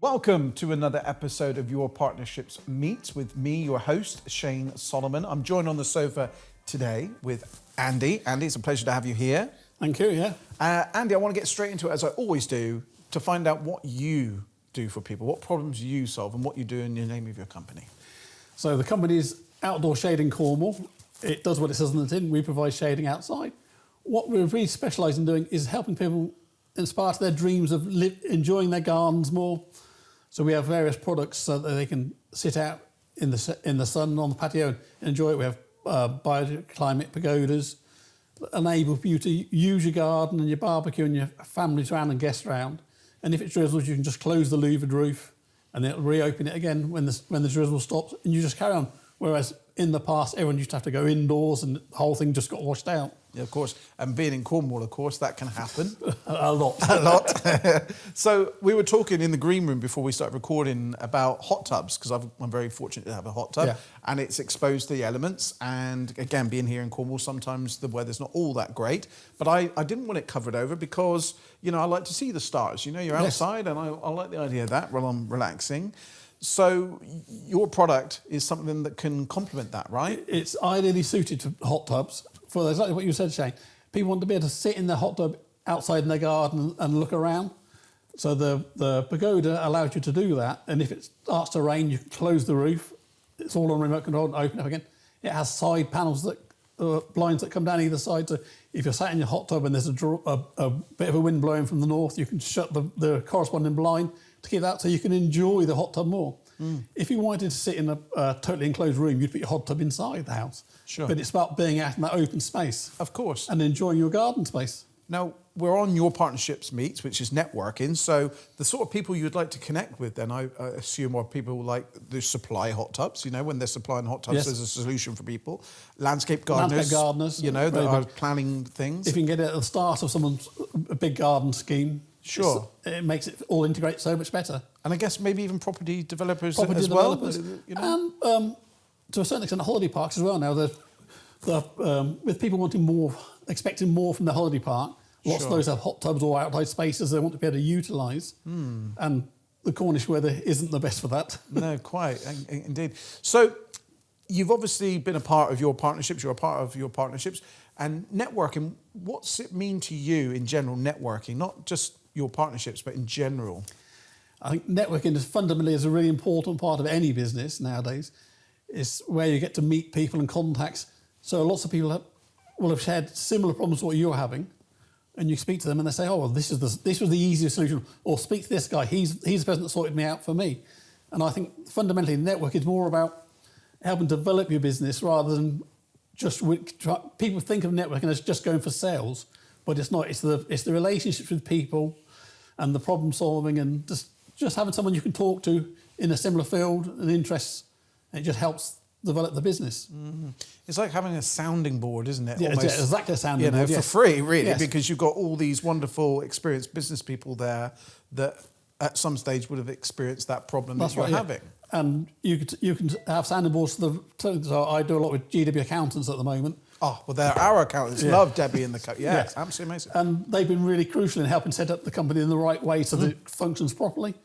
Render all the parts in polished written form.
Welcome to another episode of Your Partnerships Meets with me, your host, Shane Solomon. I'm joined on the sofa today with Andy. Andy, it's a pleasure to have you here. Thank you, yeah. Andy, I want to get straight into it, as I always do, to find out what you do for people, what problems you solve, and what you do in the name of your company. So the company is Outdoor Shading Cornwall. It does what it says on the tin. We provide shading outside. What we really specialise in doing is helping people inspire to their dreams of enjoying their gardens more. So we have various products so that they can sit out in the sun on the patio and enjoy it. We have bioclimate pagodas, enable you to use your garden and your barbecue and your families around and guests around. And if it drizzles, you can just close the louvered roof and it'll reopen it again when the drizzle stops, and you just carry on. Whereas in the past, everyone used to have to go indoors and the whole thing just got washed out. Yeah, of course. And being in Cornwall, of course, that can happen. A lot. A lot. So we were talking in the green room before we started recording about hot tubs, because I'm very fortunate to have a hot tub, Yeah. and it's exposed to the elements. And again, being here in Cornwall, sometimes the weather's not all that great. But I didn't want it covered over because, I like to see the stars. You're Yes. outside, and I like the idea of that while I'm relaxing. So your product is something that can complement that, right? It's ideally suited to hot tubs for exactly what you said, Shane. People want to be able to sit in their hot tub outside in their garden and look around. So the pagoda allows you to do that. And if it starts to rain, you can close the roof. It's all on remote control and open up again. It has side panels blinds that come down either side. So if you're sat in your hot tub and there's a bit of a wind blowing from the north, you can shut the corresponding blind to keep that so you can enjoy the hot tub more. If you wanted to sit in a totally enclosed room, you'd put your hot tub inside the house. Sure. But it's about being out in that open space. Of course. And enjoying your garden space. Now, we're on Your Partnerships Meets, which is networking. So the sort of people you'd like to connect with then, I assume, are people like the supply hot tubs, when they're supplying hot tubs, Yes. there's a solution for people. Landscape gardeners, that are planning things. If you can get it at the start of someone's a big garden scheme, Sure. it makes it all integrate so much better. And I guess maybe even property developers Property as developers. well. And to a certain extent, holiday parks as well now. With people wanting more, expecting more from the holiday park, lots of Sure. those have hot tubs or outside spaces they want to be able to utilise. And the Cornish weather isn't the best for that. No, quite, indeed. So you've obviously been a part of Your Partnerships, you're a part of Your Partnerships. And networking, what's it mean to you in general, networking? Not just Your Partnerships, but in general? I think networking is fundamentally a really important part of any business nowadays. It's where you get to meet people and contacts. So lots of people will have shared similar problems to what you're having, and you speak to them and they say, "Oh, well, this was the easiest solution," or "Speak to this guy. He's the person that sorted me out for me." And I think fundamentally, network is more about helping develop your business rather than just people think of networking as just going for sales, but it's not. It's the relationships with people and the problem solving and just having someone you can talk to in a similar field and interests. It just helps develop the business. Mm-hmm. It's like having a sounding board, isn't it? Yeah, Almost, exactly a sounding board. for free, really, Yes. because you've got all these wonderful, experienced business people there that at some stage would have experienced that problem that you're having. And you can have sounding boards. So I do a lot with GW accountants at the moment. Oh, well, they're our accountants. Yeah. Love Debbie in the co. Yeah, Yeah. it's absolutely amazing. And they've been really crucial in helping set up the company in the right way so that it functions properly.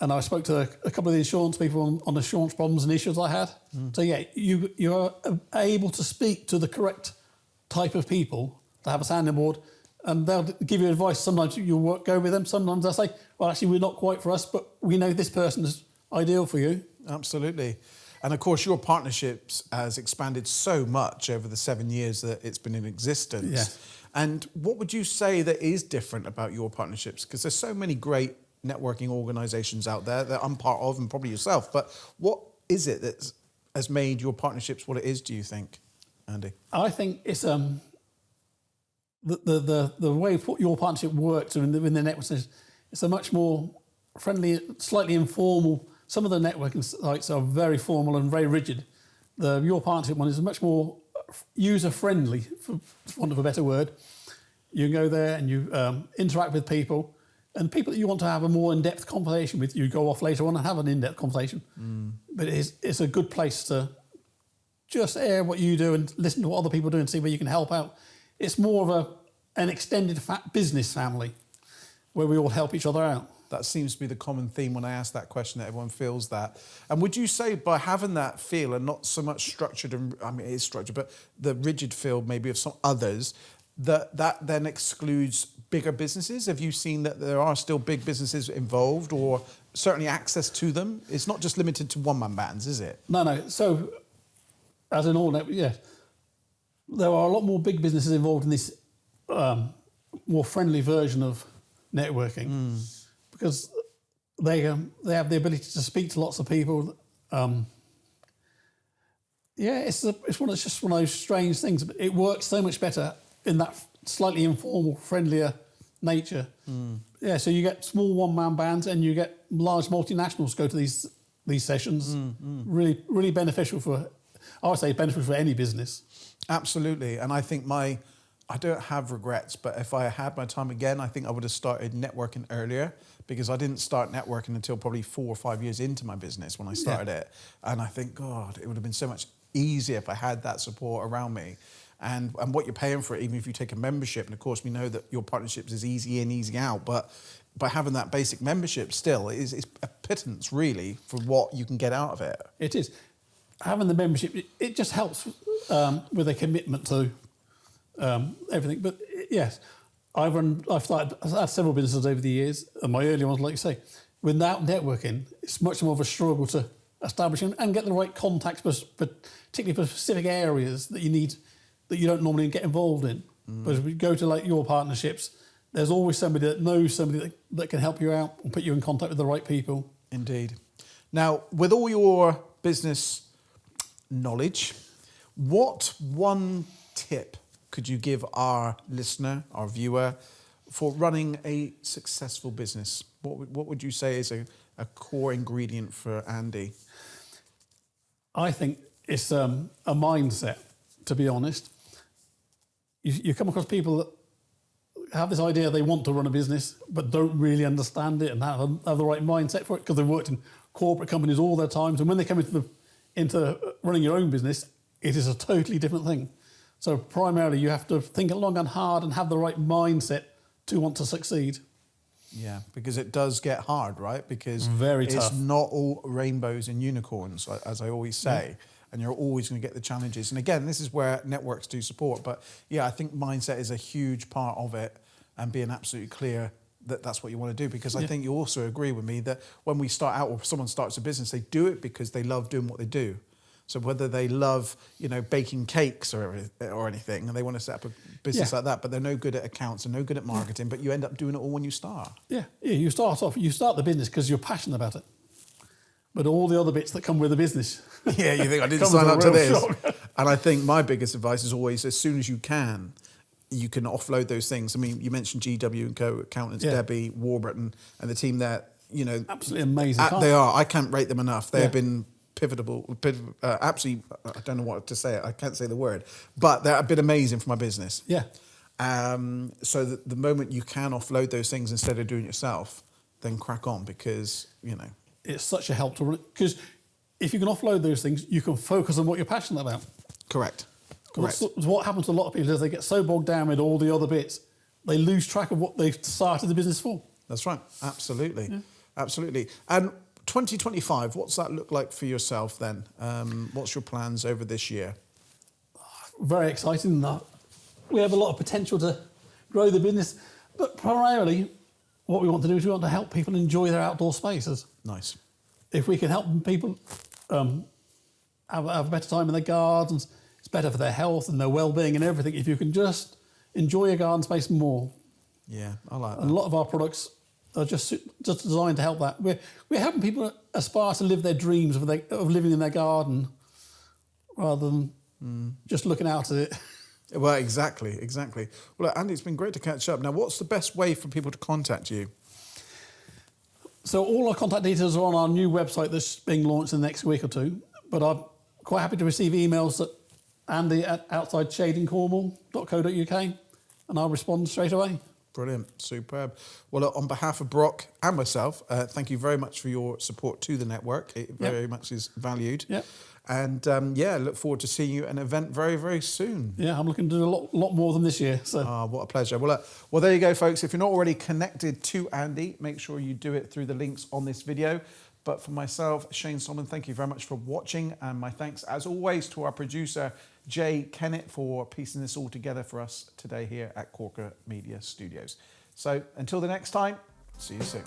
And I spoke to a couple of the insurance people on insurance problems and issues I had. So yeah, you're able to speak to the correct type of people to have a sounding board, and they'll give you advice. Sometimes you'll go with them. Sometimes they'll say, "Well, actually, we're not quite for us, but we know this person is ideal for you." Absolutely. And of course, Your Partnerships has expanded so much over the 7 years that it's been in existence. Yeah. And what would you say that is different about Your Partnerships? Because there's so many great networking organisations out there that I'm part of, and probably yourself. But what is it that has made Your Partnerships what it is, do you think, Andy? I think it's the way Your Partnership works in the network is it's a much more friendly, slightly informal. Some of the networking sites are very formal and very rigid. The Your Partnership one is much more user-friendly, for want of a better word. You can go there and you interact with people, and people that you want to have a more in-depth conversation with, you go off later on and have an in-depth conversation. But it's a good place to just air what you do and listen to what other people do and see where you can help out. It's more of an extended business family where we all help each other out. That seems to be the common theme when I ask that question, that everyone feels that. And would you say by having that feel and not so much structured, and I mean it is structured, but the rigid feel maybe of some others, that then excludes bigger businesses? Have you seen that there are still big businesses involved, or certainly access to them? It's not just limited to one-man bands, is it? No. So, as in all, yeah, there are a lot more big businesses involved in this more friendly version of networking because they have the ability to speak to lots of people. It's just one of those strange things. But it works so much better in that slightly informal, friendlier nature. Yeah, so you get small one-man bands and you get large multinationals go to these sessions. Really, really beneficial I would say beneficial for any business. Absolutely. And I think I don't have regrets, but if I had my time again, I think I would have started networking earlier, because I didn't start networking until probably 4 or 5 years into my business when I started it. And I think, God, it would have been so much easier if I had that support around me. And what you're paying for it, even if you take a membership, and of course we know that your partnerships is easy in, easy out, but by having that basic membership still is a pittance really for what you can get out of it. It is. Having the membership, it just helps with a commitment to everything. But yes, I've had several businesses over the years, and my early ones, like you say, without networking, it's much more of a struggle to establish and get the right contacts, particularly for specific areas that you need, that you don't normally get involved in. But if we go to like your partnerships, there's always somebody that knows somebody that can help you out and put you in contact with the right people. Indeed. Now, with all your business knowledge, what one tip could you give our listener, our viewer, for running a successful business? What would you say is a core ingredient for Andy? I think it's a mindset, to be honest. You come across people that have this idea they want to run a business but don't really understand it and have the right mindset for it, because they've worked in corporate companies all their times, and when they come into running your own business, it is a totally different thing. So primarily you have to think long and hard and have the right mindset to want to succeed. Yeah, because it does get hard, right? Because Very it's tough. not all rainbows and unicorns, as I always say. And you're always going to get the challenges. And again, this is where networks do support. But yeah, I think mindset is a huge part of it, and being absolutely clear that that's what you want to do. Because I think you also agree with me that when we start out, or someone starts a business, they do it because they love doing what they do. So whether they love, baking cakes or anything, and they want to set up a business like that, but they're no good at accounts and no good at marketing, but you end up doing it all when you start. Yeah, you start the business because you're passionate about it. But all the other bits that come with the business. Yeah, you think I didn't sign up to this. And I think my biggest advice is always, as soon as you can offload those things. I mean, you mentioned GW and Co, accountants, Debbie, Warburton, and the team there, absolutely amazing. They are. I can't rate them enough. They have been pivotal, absolutely, I don't know what to say. I can't say the word, but they've been amazing for my business. Yeah. So the moment you can offload those things instead of doing it yourself, then crack on, because, it's such a help to run, because if you can offload those things, you can focus on what you're passionate about. Correct. What happens to a lot of people is they get so bogged down with all the other bits, they lose track of what they've started the business for. That's right. Absolutely. Yeah. Absolutely. And 2025, what's that look like for yourself then? What's your plans over this year? Very exciting. We have a lot of potential to grow the business, but primarily what we want to do is we want to help people enjoy their outdoor spaces. Nice. If we can help people have a better time in their gardens, it's better for their health and their well-being and everything. If you can just enjoy your garden space more. Yeah, I like that. And a lot of our products are just designed to help that. We're helping people aspire to live their dreams of living in their garden rather than just looking out at it. Well, exactly. Well, Andy, it's been great to catch up. Now, what's the best way for people to contact you? So all our contact details are on our new website that's being launched in the next week or two. But I'm quite happy to receive emails at Andy@outsideshadingcornwall.co.uk, and I'll respond straight away. Brilliant, superb. Well, look, on behalf of Brock and myself, thank you very much for your support to the network. It very much is valued. Yep. And look forward to seeing you at an event very, very soon. Yeah, I'm looking to do a lot more than this year. So. What a pleasure. Well, there you go, folks. If you're not already connected to Andy, make sure you do it through the links on this video. But for myself, Shane Solomon, thank you very much for watching. And my thanks, as always, to our producer, Jay Kennett, for piecing this all together for us today here at Corker Media Studios. So until the next time, see you soon.